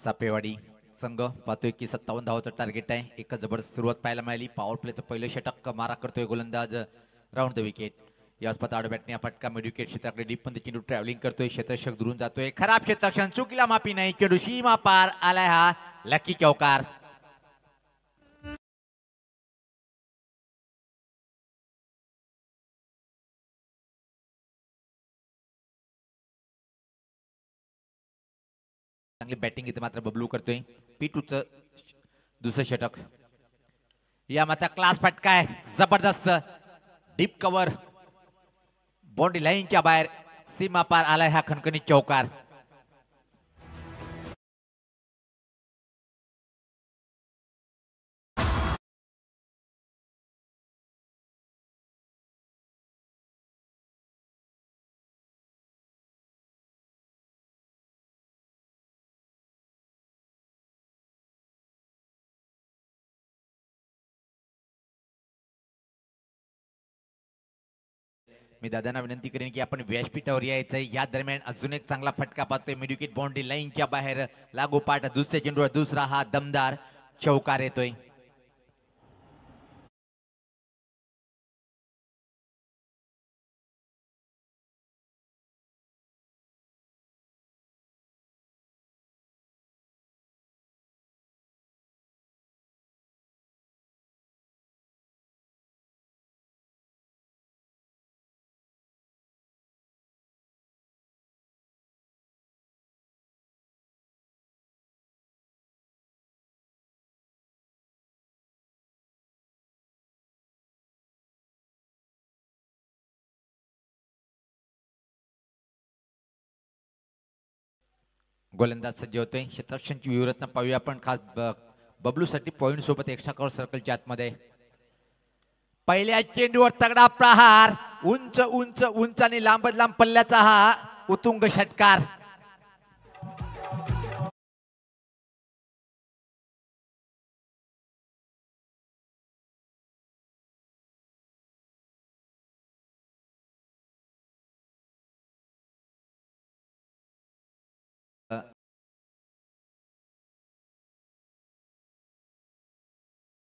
सापेवाडी संघ पाहतोय की 57 धावाचं टार्गेट आहे। एक जबरदस्त सुरुवात पाहायला मिळाली। पॉवर प्लेचं पहिलं षटक मारा करतोय गोलंदाज राऊंड द विकेट। या स्पर्धा आडबॅटने फटका मिड विकेट क्षेत्राकडे डीप मध्ये चेंडू ट्रॅव्हलिंग करतोय। क्षेत्ररक्षक दुरून जातोय। खराब क्षेत्ररक्षण चुकीला माफी नाही। चेंडू सीमा पार आलाय हा लकी चौकार। चांगली बॅटिंग इथे मात्र बबलू करतोय। P2चं दुसरं षटक। या मात्र क्लास फटका आहे जबरदस्त। डीप कव्हर बाउंड्री लाईनच्या बाहेर सीमा पार आलाय हा खणखणीत चौकार। मी दादांना विनंती करेन की आपण व्यासपीठावर यायचंय। या दरम्यान अजून एक चांगला फटका पाहतोय मिड विकेट बाउंड्री लाईनच्या बाहेर लागोपाठ दुसऱ्या चेंडूवर दुसरा हा दमदार चौकार येतोय। गोलंदाज सज्ज होतोय। क्षेत्ररक्षणची व्यूहरचना पाहूया आपण खास बबलू साठी पॉइंट सोबत एक्स्ट्रा कव्हर सर्कलच्या आतमध्ये। पहिल्या चेंडूवर तगडा प्रहार उंच उंच उंच आणि लांब लांब पल्ल्याचा हा उत्तुंग षटकार।